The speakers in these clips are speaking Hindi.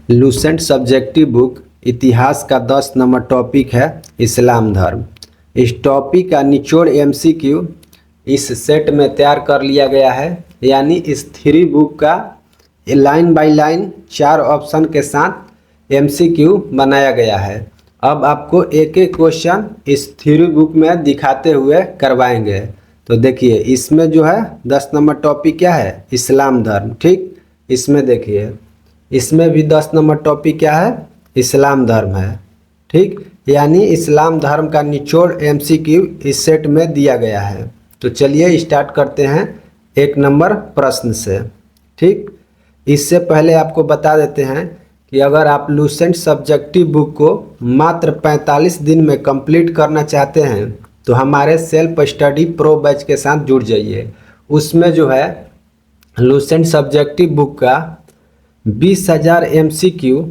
लूसेंट सब्जेक्टिव बुक इतिहास का 10 नंबर टॉपिक है इस्लाम धर्म। इस टॉपिक का निचोड़ एमसीक्यू इस सेट में तैयार कर लिया गया है, यानी इस थ्री बुक का लाइन बाय लाइन 4 ऑप्शन के साथ एमसीक्यू बनाया गया है। अब आपको एक एक क्वेश्चन इस थ्री बुक में दिखाते हुए करवाएंगे। तो देखिए, इसमें जो है 10 नंबर टॉपिक क्या है, इस्लाम धर्म। ठीक, इसमें देखिए, इसमें भी 10 नंबर टॉपिक क्या है, इस्लाम धर्म है। ठीक, यानी इस्लाम धर्म का निचोड़ एमसीक्यू इस सेट में दिया गया है। तो चलिए स्टार्ट करते हैं 1 नंबर प्रश्न से। ठीक, इससे पहले आपको बता देते हैं कि अगर आप लूसेंट सब्जेक्टिव बुक को मात्र 45 दिन में कंप्लीट करना चाहते हैं तो हमारे सेल्फ स्टडी प्रो बैच के साथ जुड़ जाइए। उसमें जो है लूसेंट सब्जेक्टिव बुक का 20,000 एमसीक्यू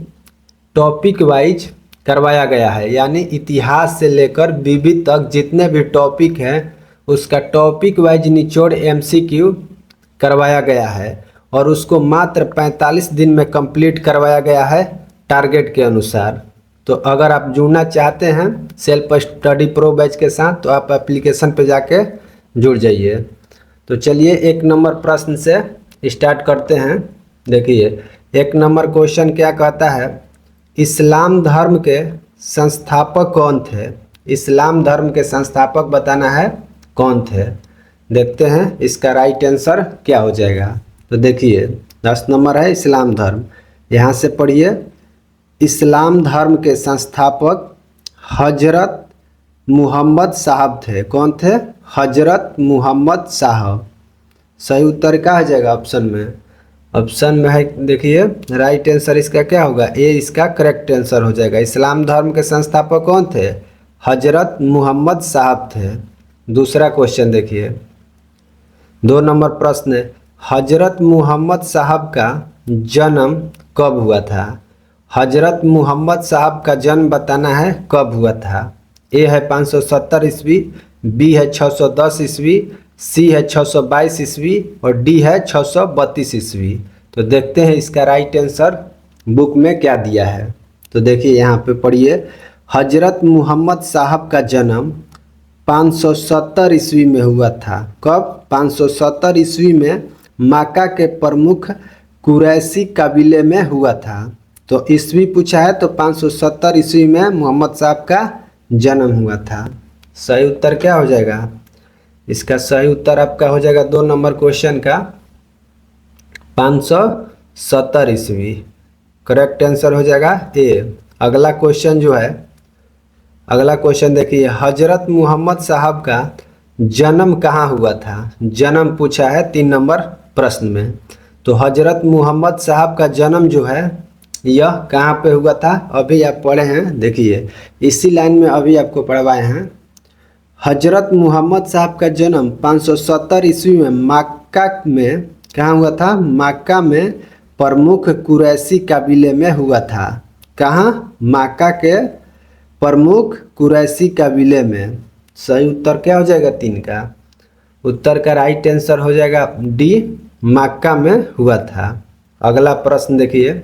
टॉपिक वाइज करवाया गया है, यानी इतिहास से लेकर बीबी तक जितने भी टॉपिक हैं उसका टॉपिक वाइज निचोड़ एमसीक्यू करवाया गया है और उसको मात्र 45 दिन में कंप्लीट करवाया गया है टारगेट के अनुसार। तो अगर आप जुड़ना चाहते हैं सेल्फ स्टडी प्रो बैच के साथ तो आप एप्लीकेशन पे जाके जुड़ जाइए। तो चलिए 1 नंबर प्रश्न से स्टार्ट करते हैं। देखिए, 1 नंबर क्वेश्चन क्या कहता है, इस्लाम धर्म के संस्थापक कौन थे। इस्लाम धर्म के संस्थापक बताना है कौन थे। देखते हैं इसका राइट आंसर क्या हो जाएगा। तो देखिए 10 नंबर है इस्लाम धर्म। यहाँ से पढ़िए, इस्लाम धर्म के संस्थापक हजरत मोहम्मद साहब थे। कौन थे, हजरत मोहम्मद साहब। सही उत्तर क्या हो जाएगा ऑप्शन में। ऑप्शन में है, देखिए राइट आंसर इसका क्या होगा, ए इसका करेक्ट आंसर हो जाएगा। इस्लाम धर्म के संस्थापक कौन थे, हजरत मोहम्मद साहब थे। दूसरा क्वेश्चन देखिए, 2 नंबर प्रश्न, हजरत मोहम्मद साहब का जन्म कब हुआ था। हजरत मोहम्मद साहब का जन्म बताना है कब हुआ था। ए है 570 ईस्वी, बी है 610 ईस्वी, सी है 622 ईस्वी और डी है 632 ईस्वी। तो देखते हैं इसका राइट आंसर बुक में क्या दिया है। तो देखिए यहाँ पे पढ़िए, हजरत मोहम्मद साहब का जन्म 570 ईस्वी में हुआ था। कब, 570 ईस्वी में मक्का के प्रमुख कुरैशी कबीले में हुआ था। तो ईस्वी पूछा है तो 570 ईस्वी में मोहम्मद साहब का जन्म हुआ था। सही उत्तर क्या हो जाएगा, इसका सही उत्तर आपका हो जाएगा 2 नंबर क्वेश्चन का 570 ईस्वी। करेक्ट आंसर हो जाएगा ए। अगला क्वेश्चन जो है, अगला क्वेश्चन देखिए, हजरत मोहम्मद साहब का जन्म कहाँ हुआ था। जन्म पूछा है 3 नंबर प्रश्न में। तो हजरत मोहम्मद साहब का जन्म जो है यह कहाँ पे हुआ था, अभी आप पढ़े हैं, देखिए इसी लाइन में अभी आपको पढ़वाए हैं। हजरत मोहम्मद साहब का जन्म 570 ईस्वी में मक्का में कहाँ हुआ था, मक्का में प्रमुख कुरैशी कबीले में हुआ था। कहाँ, मक्का के प्रमुख कुरैशी कबीले में। सही उत्तर क्या हो जाएगा 3 का। उत्तर का राइट आंसर हो जाएगा डी, मक्का में हुआ था। अगला प्रश्न देखिए,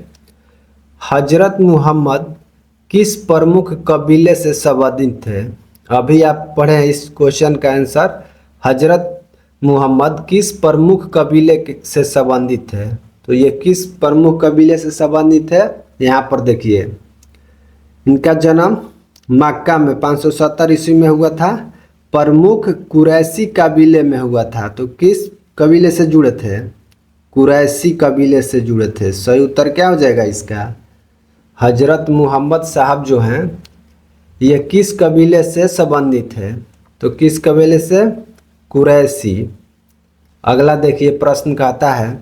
हजरत मोहम्मद किस प्रमुख कबीले से संबंधित थे। अभी आप पढ़े हैं इस क्वेश्चन का आंसर, हजरत मोहम्मद किस प्रमुख कबीले से संबंधित है। तो ये किस प्रमुख कबीले से संबंधित है, यहाँ पर देखिए इनका जन्म मक्का में 570 ईस्वी में हुआ था, प्रमुख कुरैशी कबीले में हुआ था। तो किस कबीले से जुड़े थे, कुरैशी कबीले से जुड़े थे। सही उत्तर क्या हो जाएगा इसका, हजरत मोहम्मद साहब जो हैं ये किस कबीले से संबंधित है। तो किस कबीले से, कुरैशी। अगला देखिए प्रश्न कहता है,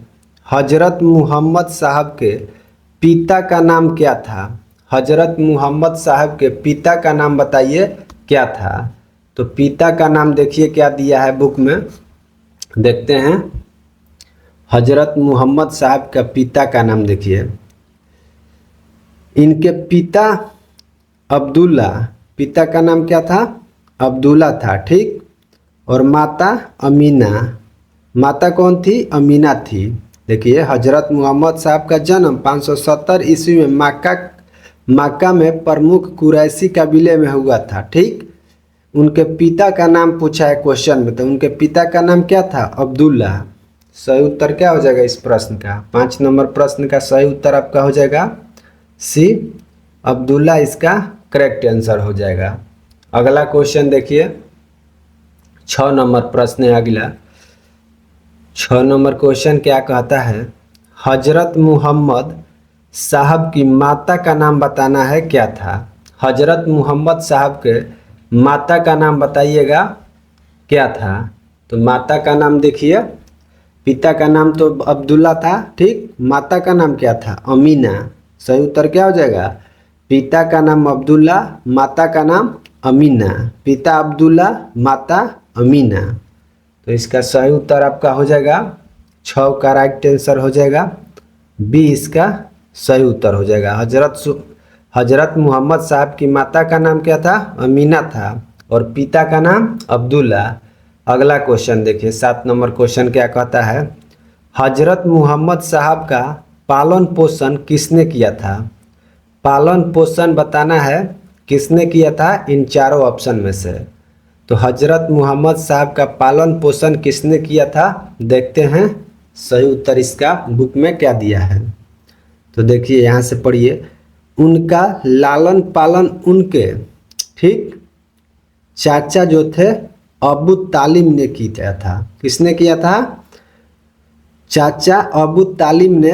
हजरत मोहम्मद साहब के पिता का नाम क्या था। हजरत मोहम्मद साहब के पिता का नाम बताइए क्या था। तो पिता का नाम देखिए क्या दिया है बुक में, देखते हैं। हजरत मोहम्मद साहब का पिता का नाम देखिए, इनके पिता अब्दुल्ला, पिता का नाम क्या था, अब्दुल्ला था। ठीक, और माता अमीना, माता कौन थी, अमीना थी। देखिए हजरत मोहम्मद साहब का जन्म 570 ईस्वी में मक्का में प्रमुख कुरैशी कबीले में हुआ था। ठीक, उनके पिता का नाम पूछा है क्वेश्चन में, तो उनके पिता का नाम क्या था? अब्दुल्ला। सही उत्तर क्या हो जाएगा इस प्रश्न का? 5 नंबर प्रश्न का सही उत्तर आपका हो जाएगा सी, अब्दुल्ला इसका करेक्ट आंसर हो जाएगा। अगला क्वेश्चन देखिए, 6 नंबर प्रश्न है अगला। 6 नंबर क्वेश्चन क्या कहता है? हजरत मोहम्मद साहब की माता का नाम बताना है, क्या था? हजरत मोहम्मद साहब के माता का नाम बताइएगा क्या था? तो माता का नाम देखिए, पिता का नाम तो अब्दुल्ला था, ठीक, माता का नाम क्या था? अमीना। सही उत्तर क्या हो जाएगा? पिता का नाम अब्दुल्ला, माता का नाम अमीना। पिता अब्दुल्ला, माता अमीना। तो इसका सही उत्तर आपका हो जाएगा 6 का राइट आंसर हो जाएगा बी, इसका सही उत्तर हो जाएगा। हजरत मोहम्मद साहब की माता का नाम क्या था? अमीना था, और पिता का नाम अब्दुल्ला। अगला क्वेश्चन देखिए, 7 नंबर क्वेश्चन क्या कहता है? हजरत मोहम्मद साहब का पालन पोषण किसने किया था? पालन पोषण बताना है किसने किया था इन चारों ऑप्शन में से। तो हजरत मोहम्मद साहब का पालन पोषण किसने किया था? देखते हैं सही उत्तर इसका बुक में क्या दिया है। तो देखिए यहाँ से पढ़िए, उनका लालन पालन उनके, ठीक, चाचा जो थे अबू तालिम ने किया था। किसने किया था? चाचा अबू तालिम ने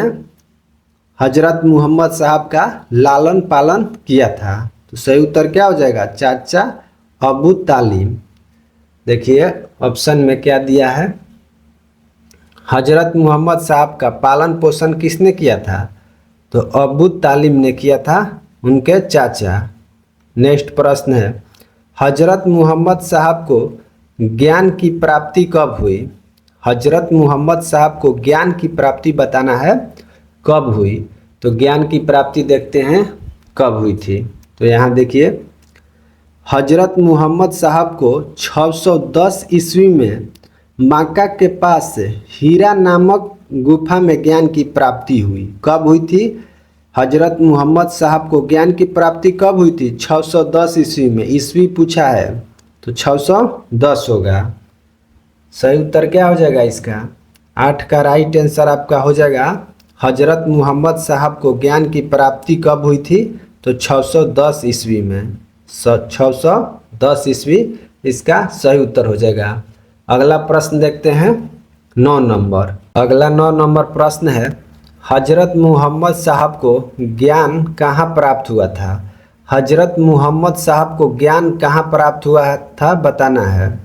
हजरत मोहम्मद साहब का लालन पालन किया था। तो सही उत्तर क्या हो जाएगा? चाचा अबू तालिम। देखिए ऑप्शन में क्या दिया है? हजरत मोहम्मद साहब का पालन पोषण किसने किया था? तो अबू तालिम ने किया था, उनके चाचा। नेक्स्ट प्रश्न है, हजरत मोहम्मद साहब को ज्ञान की प्राप्ति कब हुई? हजरत मोहम्मद साहब को ज्ञान की प्राप्ति बताना है कब हुई। तो ज्ञान की प्राप्ति देखते हैं कब हुई थी। तो यहाँ देखिए, हजरत मोहम्मद साहब को 610 ईस्वी में मक्का के पास हीरा नामक गुफा में ज्ञान की प्राप्ति हुई। कब हुई थी? हजरत मोहम्मद साहब को ज्ञान की प्राप्ति कब हुई थी? 610 ईस्वी में। ईस्वी पूछा है तो 610 होगा। सही उत्तर क्या हो जाएगा इसका? 8 का राइट आंसर आपका हो जाएगा, हजरत मोहम्मद साहब को ज्ञान की प्राप्ति कब हुई थी? तो 610 ईस्वी में। 610 ईस्वी इसका सही उत्तर हो जाएगा। अगला प्रश्न देखते हैं 9 नंबर। अगला 9 नंबर प्रश्न है, हजरत मोहम्मद साहब को ज्ञान कहाँ प्राप्त हुआ था? हजरत मोहम्मद साहब को ज्ञान कहाँ प्राप्त हुआ था बताना है।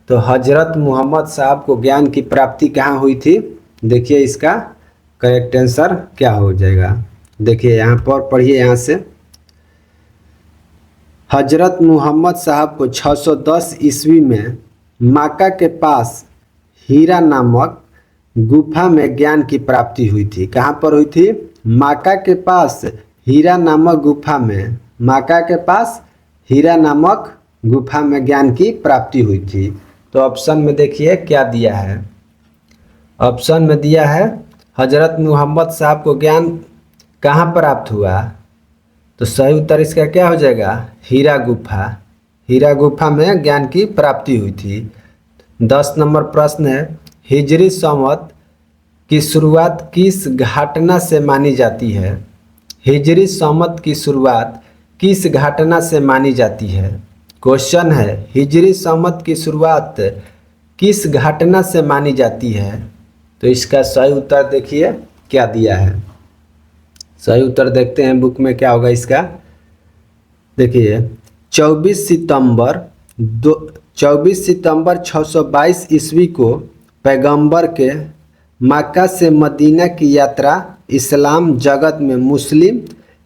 तो हजरत मोहम्मद साहब को ज्ञान की प्राप्ति कहाँ हुई थी? देखिए इसका करेक्ट आंसर क्या हो जाएगा। देखिए यहाँ पर पढ़िए, यहाँ से हजरत मोहम्मद साहब को 610 ईस्वी में मक्का के पास हीरा नामक गुफा में ज्ञान की प्राप्ति हुई थी। कहाँ पर हुई थी? मक्का के पास हीरा नामक गुफा में। मक्का के पास हीरा नामक गुफा में ज्ञान की प्राप्ति हुई थी। तो ऑप्शन में देखिए क्या दिया है। ऑप्शन में दिया है हजरत मोहम्मद साहब को ज्ञान कहाँ प्राप्त हुआ। तो सही उत्तर इसका क्या हो जाएगा? हीरा गुफा। हीरा गुफा में ज्ञान की प्राप्ति हुई थी। 10 नंबर प्रश्न है, हिजरी संवत की शुरुआत किस घटना से मानी जाती है? हिजरी संवत की शुरुआत किस घटना से मानी जाती है? क्वेश्चन है, हिजरी संवत की शुरुआत किस घटना से मानी जाती है? तो इसका सही उत्तर देखिए क्या दिया है। सही उत्तर देखते हैं बुक में क्या होगा इसका। देखिए 24 सितंबर 622 ईस्वी को पैगंबर के मक्का से मदीना की यात्रा इस्लाम जगत में मुस्लिम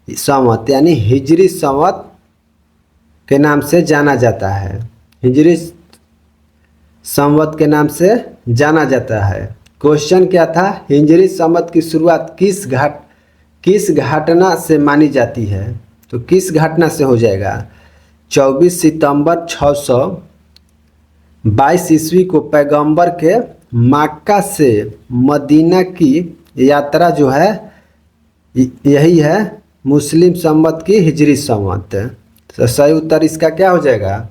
संवत यानी हिजरी संवत के नाम से जाना जाता है। हिजरी संवत के नाम से जाना जाता है। क्वेश्चन क्या था? हिजरी संवत की शुरुआत किस घटना से मानी जाती है? तो किस घटना से हो जाएगा? 24 सितंबर 622 ईस्वी को पैगंबर के मक्का से मदीना की यात्रा जो है यही है मुस्लिम संवत की हिजरी संवत। तो सही उत्तर इसका क्या हो जाएगा?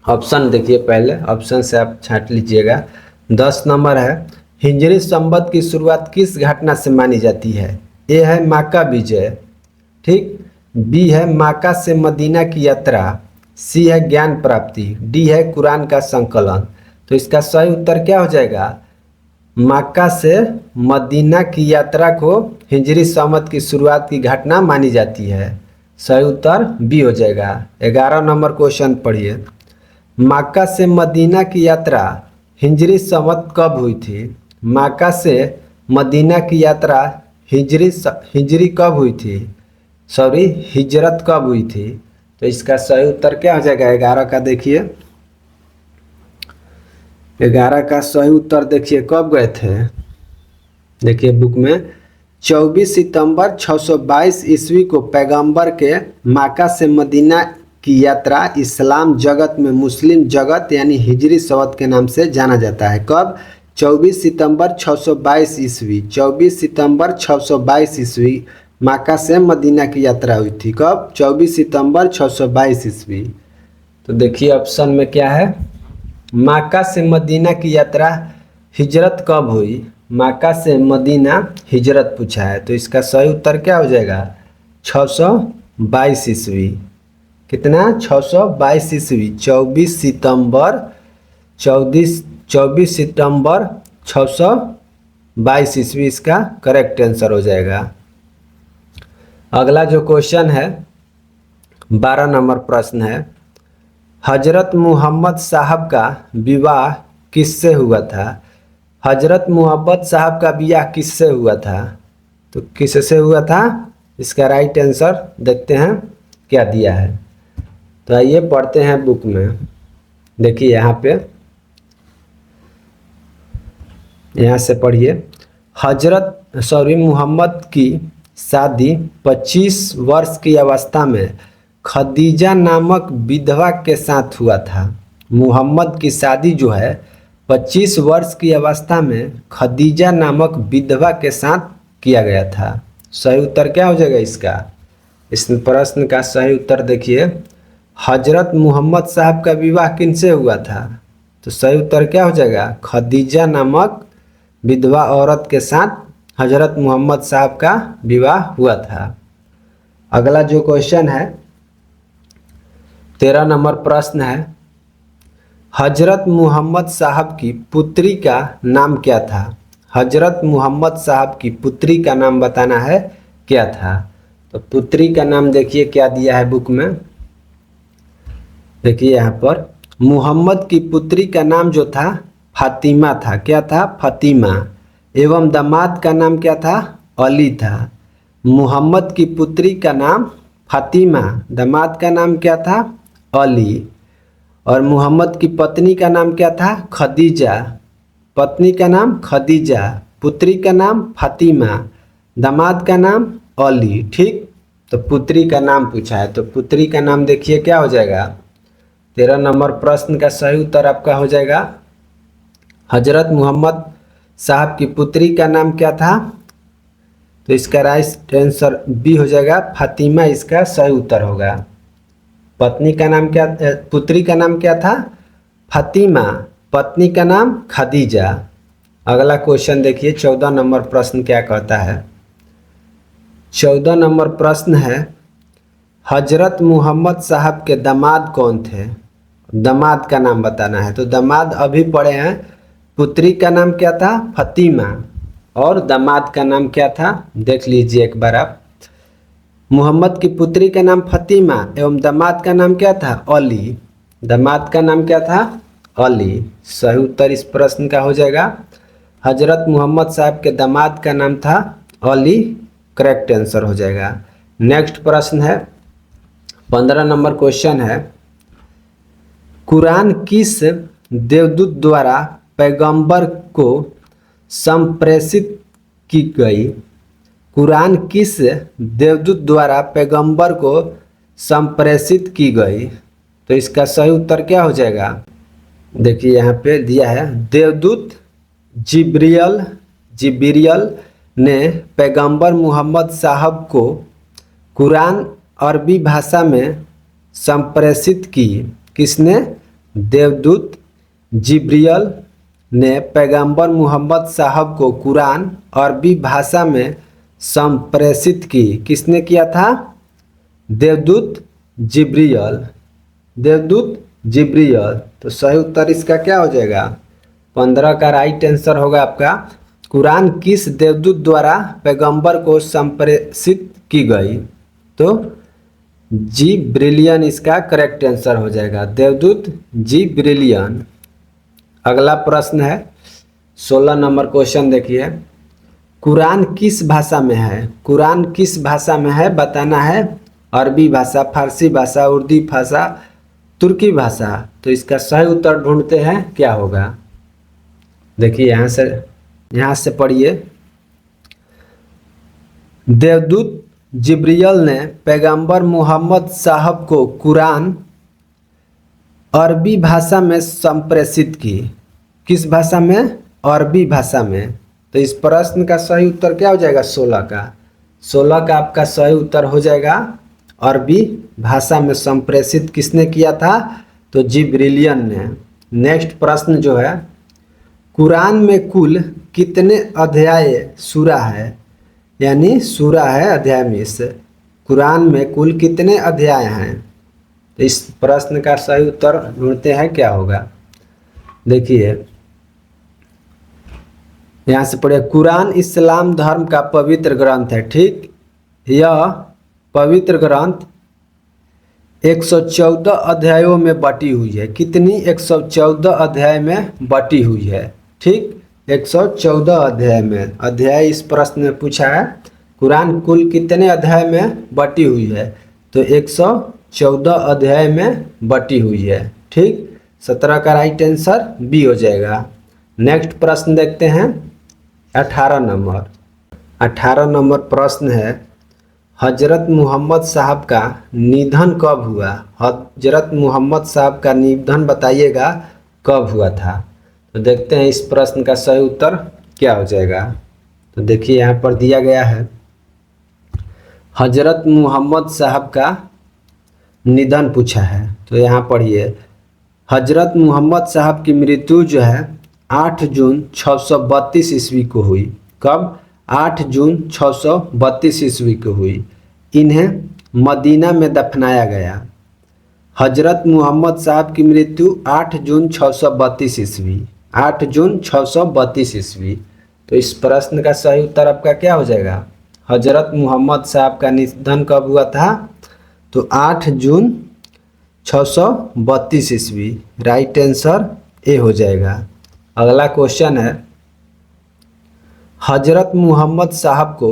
ऑप्शन देखिए, पहले ऑप्शन से आप छांट लीजिएगा। 10 नंबर है, हिजरी संवत की शुरुआत किस घटना से मानी जाती है? ए है मक्का विजय, ठीक। बी है मक्का से मदीना की यात्रा। सी है ज्ञान प्राप्ति। डी है कुरान का संकलन। तो इसका सही उत्तर क्या हो जाएगा? मक्का से मदीना की यात्रा को हिजरी संवत की शुरुआत की घटना मानी जाती है। सही उत्तर बी हो जाएगा। 11 नंबर क्वेश्चन पढ़िए। मक्का से मदीना की यात्रा हिजरी संवत कब हुई थी? मक्का से मदीना की यात्रा हिजरी कब हुई थी? सॉरी, हिजरत कब हुई थी? तो इसका सही उत्तर क्या हो जाएगा? 11 का देखिए, 11 का सही उत्तर देखिए कब गए थे। देखिए बुक में 24 सितंबर 622 ईस्वी को पैगंबर के मक्का से मदीना की यात्रा इस्लाम जगत में मुस्लिम जगत यानी हिजरी संवत के नाम से जाना जाता है। कब? 24 सितंबर 622 ईस्वी। 24 सितंबर 622 ईस्वी मक्का से मदीना की यात्रा हुई थी। कब? 24 सितंबर 622 ईस्वी। तो देखिए ऑप्शन में क्या है, मक्का से मदीना की यात्रा हिजरत कब हुई? मक्का से मदीना हिजरत पूछा है, तो इसका सही उत्तर क्या हो जाएगा? 622 ईस्वी। कितना? 622 ईस्वी। 24 सितंबर 622 ईस्वी इसका करेक्ट आंसर हो जाएगा। अगला जो क्वेश्चन है 12 नंबर प्रश्न है, हजरत मोहम्मद साहब का विवाह किससे हुआ था? हजरत मोहम्मद साहब का विवाह किससे हुआ था? तो किससे हुआ था? इसका राइट आंसर देखते हैं क्या दिया है। तो आइए पढ़ते हैं बुक में। देखिए यहाँ पे, यहाँ से पढ़िए। मोहम्मद की शादी 25 वर्ष की अवस्था में खदीजा नामक विधवा के साथ हुआ था। मोहम्मद की शादी जो है 25 वर्ष की अवस्था में खदीजा नामक विधवा के साथ किया गया था। सही उत्तर क्या हो जाएगा इसका? इस प्रश्न का सही उत्तर देखिए, हजरत मोहम्मद साहब का विवाह किनसे हुआ था? तो सही उत्तर क्या हो जाएगा? खदीजा नामक विधवा औरत के साथ हजरत मोहम्मद साहब का विवाह हुआ था। अगला जो क्वेश्चन है 13 नंबर प्रश्न है, हजरत मोहम्मद साहब की पुत्री का नाम क्या था? हजरत मोहम्मद साहब की पुत्री का नाम बताना है क्या था? तो पुत्री का नाम देखिए क्या दिया है बुक में। देखिए यहाँ पर मोहम्मद की पुत्री का नाम जो था फातिमा था। क्या था? फातिमा। एवं दामाद का नाम क्या था? अली था। मोहम्मद की पुत्री का नाम फातिमा, दामाद का नाम क्या था? अली। और मोहम्मद की पत्नी का नाम क्या था? खदीजा। पत्नी का नाम खदीजा, पुत्री का नाम फातिमा, दामाद का नाम अली। ठीक, तो पुत्री का नाम पूछा है, तो पुत्री का नाम देखिए क्या हो जाएगा। 13 नंबर प्रश्न का सही उत्तर आपका हो जाएगा, हजरत मोहम्मद साहब की पुत्री का नाम क्या था? तो इसका राइट आंसर बी हो जाएगा, फातिमा इसका सही उत्तर होगा। पत्नी का नाम क्या, पुत्री का नाम क्या था? फातिमा, पत्नी का नाम खदीजा। अगला क्वेश्चन देखिए 14 नंबर प्रश्न क्या कहता है। 14 नंबर प्रश्न है, हजरत मोहम्मद साहब के दामाद कौन थे? दामाद का नाम बताना है। तो दामाद अभी पढ़े हैं, पुत्री का नाम क्या था? फातिमा, और दामाद का नाम क्या था? देख लीजिए एक बार आप। मोहम्मद की पुत्री का नाम फातिमा एवं दामाद का नाम क्या था? अली। दामाद का नाम क्या था? अली। सही उत्तर इस प्रश्न का हो जाएगा, हजरत मोहम्मद साहब के दामाद का नाम था अली, करेक्ट आंसर हो जाएगा। नेक्स्ट प्रश्न है 15 नंबर क्वेश्चन है, कुरान किस देवदूत द्वारा पैगंबर को संप्रेषित की गई? कुरान किस देवदूत द्वारा पैगंबर को संप्रेषित की गई? तो इसका सही उत्तर क्या हो जाएगा? देखिए यहाँ पे दिया है, देवदूत जिब्रियल, ने पैगंबर मोहम्मद साहब को कुरान अरबी भाषा में संप्रेषित की? किसने? देवदूत जिब्रियल ने पैगंबर मोहम्मद साहब को कुरान अरबी भाषा में संप्रेषित की। किसने किया था? देवदूत जिब्रियल। देवदूत जिब्रियल। तो सही उत्तर इसका क्या हो जाएगा? 15 का राइट आंसर होगा आपका कुरान किस देवदूत द्वारा पैगंबर को संप्रेषित की गई? तो जिब्रिलियन इसका करेक्ट आंसर हो जाएगा, देवदूत जिब्रिलियन। अगला प्रश्न है 16 नंबर क्वेश्चन देखिए, कुरान किस भाषा में है? कुरान किस भाषा में है बताना है। अरबी भाषा, फारसी भाषा, उर्दू भाषा, तुर्की भाषा। तो इसका सही उत्तर ढूंढते हैं, क्या होगा? देखिए यहाँ से पढ़िए। देवदूत जिब्रियल ने पैगंबर मोहम्मद साहब को कुरान अरबी भाषा में संप्रेषित की। किस भाषा में? अरबी भाषा में। तो इस प्रश्न का सही उत्तर क्या हो जाएगा? 16 का। 16 का आपका सही उत्तर हो जाएगा अरबी भाषा में संप्रेषित किसने किया था? तो जिब्रिलियन ने। नेक्स्ट प्रश्न जो है, कुरान में कुल कितने अध्याय सूरा है? यानी सूरा है अध्याय में, इस कुरान में कुल कितने अध्याय हैं? तो इस प्रश्न का सही उत्तर ढूंढते हैं, क्या होगा? देखिए यहाँ से पढ़िए, कुरान इस्लाम धर्म का पवित्र ग्रंथ है। ठीक, यह पवित्र ग्रंथ 114 अध्यायों में बटी हुई है। कितनी? 114 अध्याय में बटी हुई है। ठीक, 114 अध्याय में। अध्याय इस प्रश्न में पूछा है, कुरान कुल कितने अध्याय में बटी हुई है? तो 114 अध्याय में बटी हुई है। ठीक, 17 का राइट आंसर बी हो जाएगा। नेक्स्ट प्रश्न देखते हैं 18 नंबर। 18 नंबर प्रश्न है, हजरत मोहम्मद साहब का निधन कब हुआ? हजरत मोहम्मद साहब का निधन बताइएगा कब हुआ था। तो देखते हैं इस प्रश्न का सही उत्तर क्या हो जाएगा। तो देखिए यहाँ पर दिया गया है, हजरत मोहम्मद साहब का निधन पूछा है। तो यहाँ पढ़िए, हजरत मोहम्मद साहब की मृत्यु जो है 8 जून 632 ईस्वी को हुई। कब? 8 जून 632 ईस्वी को हुई। इन्हें मदीना में दफनाया गया। हजरत मोहम्मद साहब की मृत्यु 8 जून 632 ईस्वी। 8 जून 632 ईस्वी। तो इस प्रश्न का सही उत्तर आपका क्या हो जाएगा? हजरत मोहम्मद साहब का निधन कब हुआ था? तो 8 जून 632 ईस्वी। राइट आंसर ए हो जाएगा। अगला क्वेश्चन है, हजरत मोहम्मद साहब को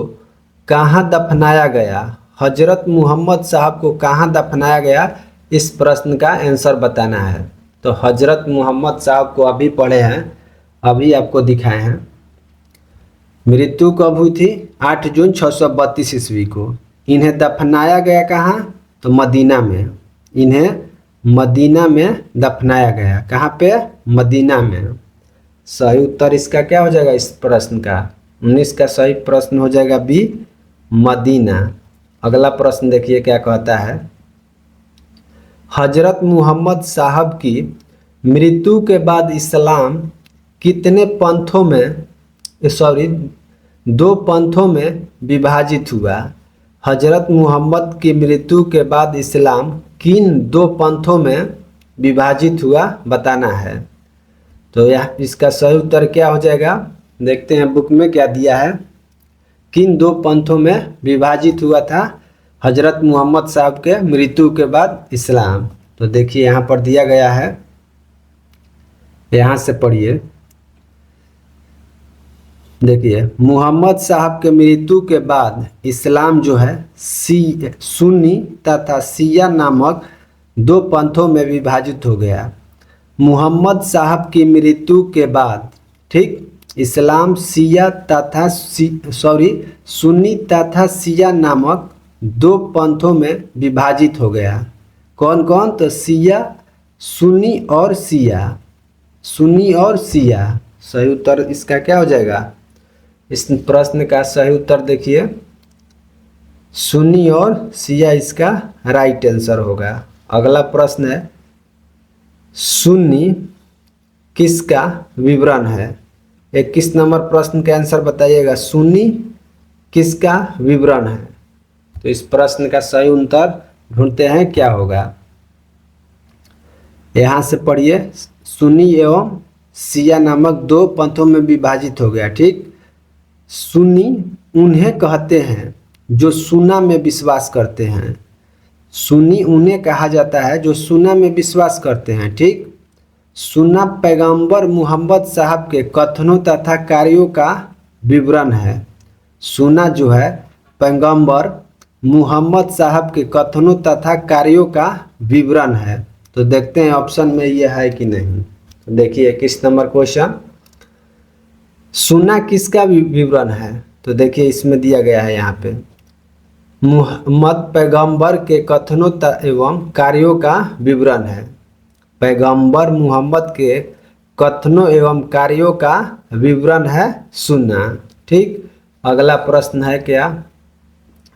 कहाँ दफनाया गया? हजरत मोहम्मद साहब को कहाँ दफनाया गया? इस प्रश्न का आंसर बताना है। तो हजरत मोहम्मद साहब को अभी पढ़े हैं, अभी आपको दिखाए हैं। मृत्यु कब हुई थी? 8 जून 632 ईस्वी को। इन्हें दफनाया गया कहाँ? तो मदीना में। इन्हें मदीना में दफनाया गया। कहाँ पे? मदीना में। सही उत्तर इसका क्या हो जाएगा इस प्रश्न का? 19 का सही प्रश्न हो जाएगा बी, मदीना। अगला प्रश्न देखिए क्या कहता है, हजरत मोहम्मद साहब की मृत्यु के बाद इस्लाम कितने पंथों में, सॉरी 2 पंथों में विभाजित हुआ? हजरत मोहम्मद की मृत्यु के बाद इस्लाम किन 2 पंथों में विभाजित हुआ बताना है। तो यह इसका सही उत्तर क्या हो जाएगा? देखते हैं बुक में क्या दिया है। किन 2 पंथों में विभाजित हुआ था हजरत मोहम्मद साहब के मृत्यु के बाद इस्लाम? तो देखिए यहाँ पर दिया गया है, यहाँ से पढ़िए। देखिए, मोहम्मद साहब के मृत्यु के बाद इस्लाम जो है सुन्नी तथा शिया नामक 2 पंथों में विभाजित हो गया। मोहम्मद साहब की मृत्यु के बाद, ठीक, इस्लाम शिया तथा सुन्नी तथा शिया नामक 2 पंथों में विभाजित हो गया। कौन कौन? तो शिया, सुन्नी और शिया। सुन्नी और शिया। सही उत्तर इसका क्या हो जाएगा? इस प्रश्न का सही उत्तर देखिए सुन्नी और शिया इसका राइट आंसर होगा। अगला प्रश्न है सुन्नी किसका विवरण है। 21 नंबर प्रश्न का आंसर बताइएगा सुन्नी किसका विवरण है। तो इस प्रश्न का सही उत्तर ढूंढते हैं क्या होगा। यहाँ से पढ़िए सुन्नी एवं शिया नामक दो पंथों में विभाजित हो गया। ठीक, सुन्नी उन्हें कहते हैं जो सुन्ना में विश्वास करते हैं। सुन्नी उन्हें कहा जाता है जो सुन्ना में विश्वास करते हैं। ठीक, सुन्ना पैगंबर मोहम्मद साहब के कथनों तथा कार्यों का विवरण है। सुन्ना जो है पैगंबर मोहम्मद साहब के कथनों तथा कार्यों का विवरण है। तो देखते हैं ऑप्शन में यह है कि नहीं। तो देखिए 21 नंबर क्वेश्चन सुन्ना किसका विवरण है। तो देखिए इसमें दिया गया है यहाँ पे मोहम्मद पैगंबर के कथनों एवं कार्यों का विवरण है। पैगंबर मोहम्मद के कथनों एवं कार्यों का विवरण है सुन्ना। ठीक, अगला प्रश्न है क्या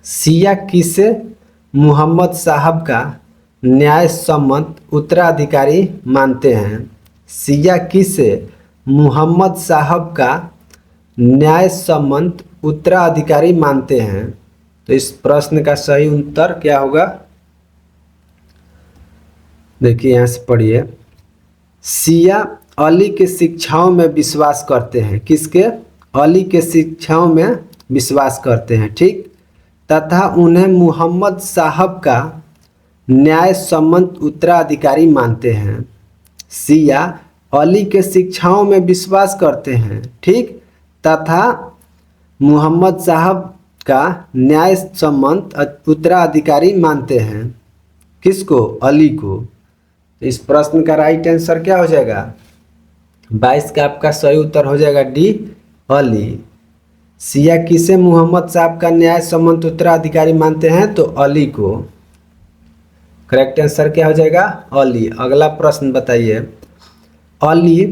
शिया किसे मोहम्मद साहब का न्याय सम्मत उत्तराधिकारी मानते हैं। शिया किसे मोहम्मद साहब का न्याय सम्मत उत्तराधिकारी मानते हैं। तो इस प्रश्न का सही उत्तर क्या होगा। देखिए यहाँ से पढ़िए शिया अली के शिक्षाओं में विश्वास करते हैं। किसके? अली के शिक्षाओं में विश्वास करते हैं। ठीक, तथा उन्हें मोहम्मद साहब का न्याय सम्मत उत्तराधिकारी मानते हैं। शिया अली के शिक्षाओं में विश्वास करते हैं। ठीक, तथा मोहम्मद साहब का न्याय सम्मत उत्तराधिकारी मानते हैं। किसको? अली को। तो इस प्रश्न का राइट आंसर क्या हो जाएगा 22 का आपका सही उत्तर हो जाएगा डी अली। शिया किसे मोहम्मद साहब का न्याय सम्मत उत्तराधिकारी मानते हैं। तो अली को। करेक्ट आंसर क्या हो जाएगा अली। अगला प्रश्न बताइए अली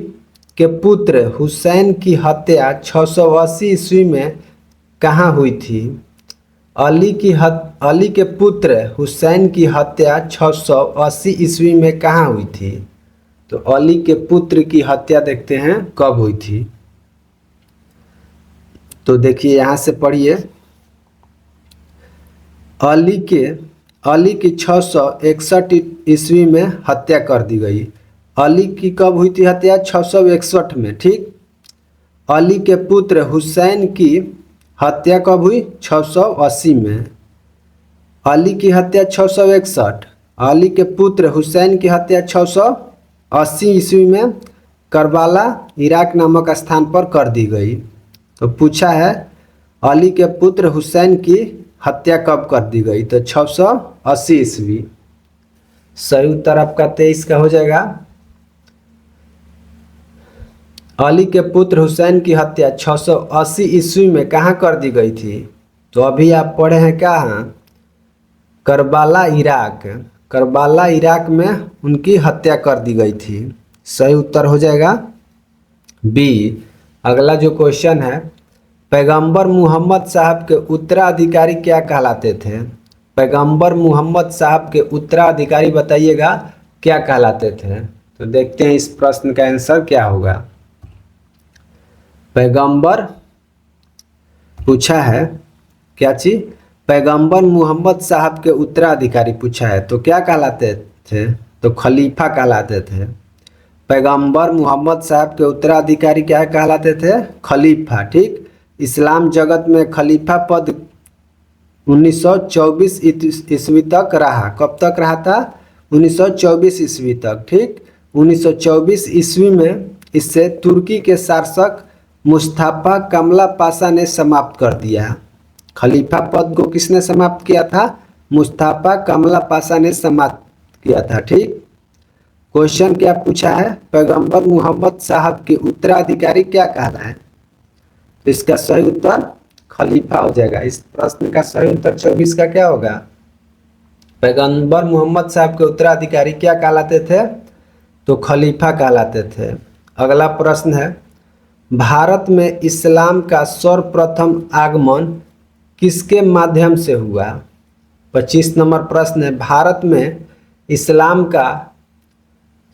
के पुत्र हुसैन की हत्या 680 ईस्वी में कहाँ हुई थी। अली के पुत्र हुसैन की हत्या 680 ईस्वी में कहाँ हुई थी। तो अली के पुत्र की हत्या देखते हैं कब हुई थी। तो देखिए यहाँ से पढ़िए अली की 661 ईस्वी में हत्या कर दी गई। अली की कब हुई थी हत्या 661 में। ठीक, अली के पुत्र हुसैन की हत्या कब हुई 680 में। अली की हत्या 661, अली के पुत्र हुसैन की हत्या 680 ईस्वी में करबाला इराक नामक स्थान पर कर दी गई। तो पूछा है अली के पुत्र हुसैन की हत्या कब कर दी गई। तो 680 ईस्वी। सही उत्तर आपका 23 का हो जाएगा। अली के पुत्र हुसैन की हत्या 680 ईस्वी में कहाँ कर दी गई थी। तो अभी आप पढ़े हैं कहाँ करबाला इराक। करबाला इराक में उनकी हत्या कर दी गई थी। सही उत्तर हो जाएगा बी। अगला जो क्वेश्चन है पैगंबर मोहम्मद साहब के उत्तराधिकारी क्या कहलाते थे। पैगंबर मोहम्मद साहब के उत्तराधिकारी बताइएगा क्या कहलाते थे। तो देखते हैं इस प्रश्न का आंसर क्या होगा। पैगंबर पूछा है क्या चीज पैगंबर मोहम्मद साहब के उत्तराधिकारी पूछा है। तो क्या कहलाते थे। तो खलीफा कहलाते थे। पैगंबर मोहम्मद साहब के उत्तराधिकारी क्या कहलाते थे खलीफा। ठीक, इस्लाम जगत में खलीफा पद 1924 ईस्वी तक रहा। कब तक रहा था 1924 ईस्वी तक। ठीक, 1924 ईस्वी में इससे तुर्की के शासक मुस्तफा कमला पाशा ने समाप्त कर दिया। खलीफा पद को किसने समाप्त किया था मुस्तफा कमला पाशा ने समाप्त किया था। ठीक, क्वेश्चन क्या पूछा है पैगंबर मोहम्मद साहब के उत्तराधिकारी क्या कहना है। तो इसका सही उत्तर खलीफा हो जाएगा। इस प्रश्न का सही उत्तर 24 का क्या होगा पैगंबर मोहम्मद साहब के उत्तराधिकारी क्या कहलाते थे। तो खलीफा कहलाते थे। अगला प्रश्न है भारत में इस्लाम का सर्वप्रथम आगमन किसके माध्यम से हुआ। 25 नंबर प्रश्न है, भारत में इस्लाम का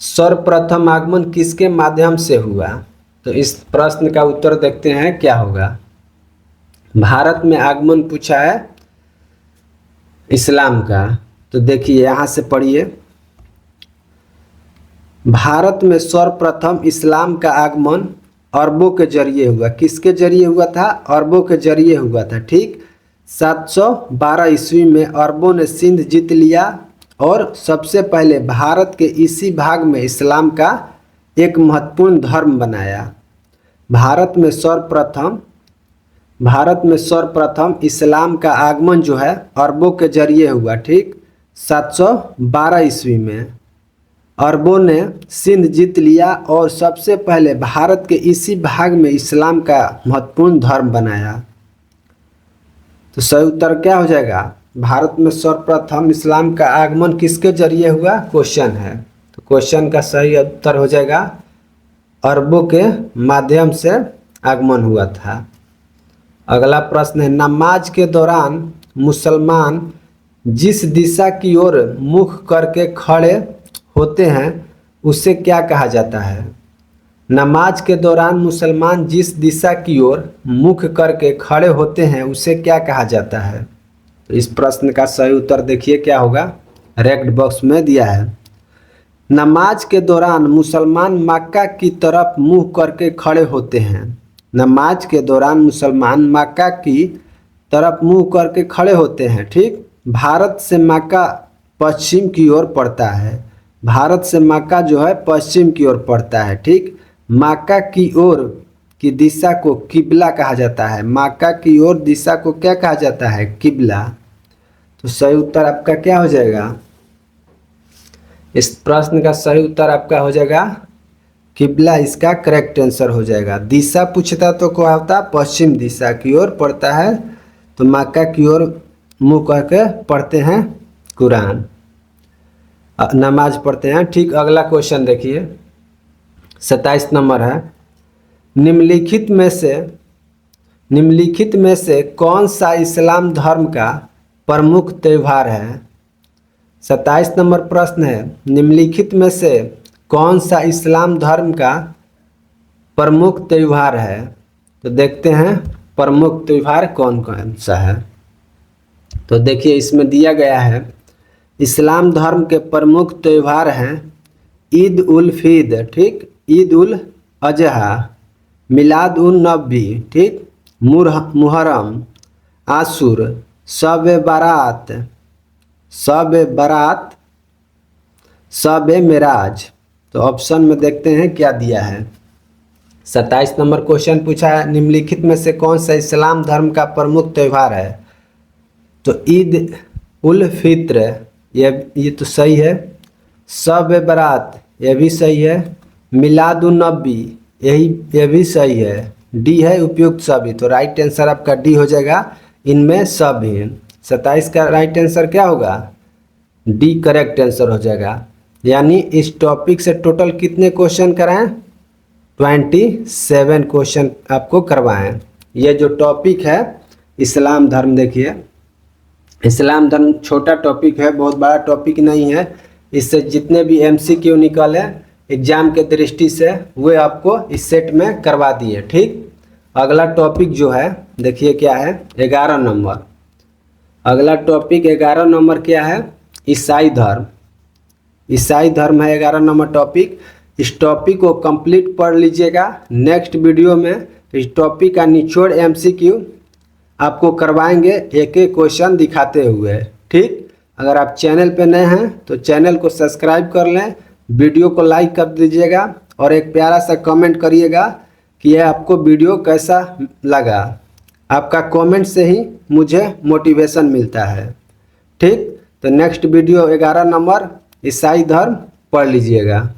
सर्वप्रथम आगमन किसके माध्यम से हुआ। तो इस प्रश्न का उत्तर देखते हैं क्या होगा। भारत में आगमन पूछा है इस्लाम का, तो देखिए यहाँ से पढ़िए। भारत में सर्वप्रथम इस्लाम का आगमन अरबों के जरिए हुआ। किसके जरिए हुआ था? अरबों के जरिए हुआ था। ठीक, 712 ईस्वी में अरबों ने सिंध जीत लिया और सबसे पहले भारत के इसी भाग में इस्लाम का एक महत्वपूर्ण धर्म बनाया। भारत में सर्वप्रथम इस्लाम का आगमन जो है अरबों के जरिए हुआ। ठीक, 712 ईस्वी में अरबों ने सिंध जीत लिया और सबसे पहले भारत के इसी भाग में इस्लाम का महत्वपूर्ण धर्म बनाया। तो सही उत्तर क्या हो जाएगा? भारत में सर्वप्रथम इस्लाम का आगमन किसके जरिए हुआ? क्वेश्चन है, तो क्वेश्चन का सही उत्तर हो जाएगा अरबों के माध्यम से आगमन हुआ था। अगला प्रश्न है, नमाज के दौरान मुसलमान जिस दिशा की ओर मुख करके खड़े होते हैं उसे क्या कहा जाता है। नमाज के दौरान मुसलमान जिस दिशा की ओर मुख करके खड़े होते हैं उसे क्या कहा जाता है। तो इस प्रश्न का सही उत्तर देखिए क्या होगा, रेक्ट बॉक्स में दिया है। नमाज के दौरान मुसलमान मक्का की तरफ मुंह करके खड़े होते हैं। नमाज के दौरान मुसलमान मक्का की तरफ मुंह करके खड़े होते हैं। ठीक, भारत से मक्का पश्चिम की ओर पड़ता है। भारत से मक्का जो है पश्चिम की ओर पड़ता है। ठीक, मक्का की ओर की दिशा को किबला कहा जाता है। मक्का की ओर दिशा को क्या कहा जाता है? किबला। तो सही उत्तर आपका क्या हो जाएगा? इस प्रश्न का सही उत्तर आपका हो जाएगा किबला, इसका करेक्ट आंसर हो जाएगा। दिशा पूछता तो क्या होता? पश्चिम दिशा की ओर पड़ता है, तो मक्का की ओर मुंह करके पढ़ते हैं कुरान, नमाज पढ़ते हैं। ठीक, अगला क्वेश्चन देखिए, 27 नंबर है, निम्नलिखित में से कौन सा इस्लाम धर्म का प्रमुख त्यौहार है। 27 नंबर प्रश्न है, निम्नलिखित में से कौन सा इस्लाम धर्म का प्रमुख त्यौहार है। तो देखते हैं प्रमुख त्यौहार कौन कौन सा है। तो देखिए इसमें दिया गया है, इस्लाम धर्म के प्रमुख त्यौहार हैं ईद उल फितर, ठीक, ईद उल अजहा, मिलाद उन नबी, ठीक, मुहर्रम, आशूर, शब बारात, शब मेराज। तो ऑप्शन में देखते हैं क्या दिया है। 27 नंबर क्वेश्चन पूछा है, निम्नलिखित में से कौन सा इस्लाम धर्म का प्रमुख त्यौहार है। तो ईद उल फित्र ये तो सही है, शब बारात ये भी सही है, मिलाद उन नबी ये भी सही है, डी है उपयुक्त सभी। तो राइट आंसर आपका डी हो जाएगा, इनमें सब है। 27 का राइट आंसर क्या होगा? डी करेक्ट आंसर हो जाएगा। यानी इस टॉपिक से टोटल कितने क्वेश्चन कराएं? 27 क्वेश्चन आपको करवाएं। ये जो टॉपिक है इस्लाम धर्म, देखिए इस्लाम धर्म छोटा टॉपिक है, बहुत बड़ा टॉपिक नहीं है। इससे जितने भी MCQ निकले एग्जाम के दृष्टि से वे आपको इस सेट में करवा दिए। ठीक, अगला टॉपिक जो है देखिए क्या है, 11 नंबर। अगला टॉपिक 11 नंबर क्या है? ईसाई धर्म। ईसाई धर्म है 11 नंबर टॉपिक। इस टॉपिक को कंप्लीट पढ़ लीजिएगा। नेक्स्ट वीडियो में इस टॉपिक का निचोड़ MCQ आपको करवाएंगे, एक एक क्वेश्चन दिखाते हुए। ठीक, अगर आप चैनल पे नए हैं तो चैनल को सब्सक्राइब कर लें, वीडियो को लाइक कर दीजिएगा और एक प्यारा सा कमेंट करिएगा कि यह आपको वीडियो कैसा लगा। आपका कमेंट से ही मुझे मोटिवेशन मिलता है। ठीक, तो नेक्स्ट वीडियो 11 नंबर ईसाई धर्म पढ़ लीजिएगा।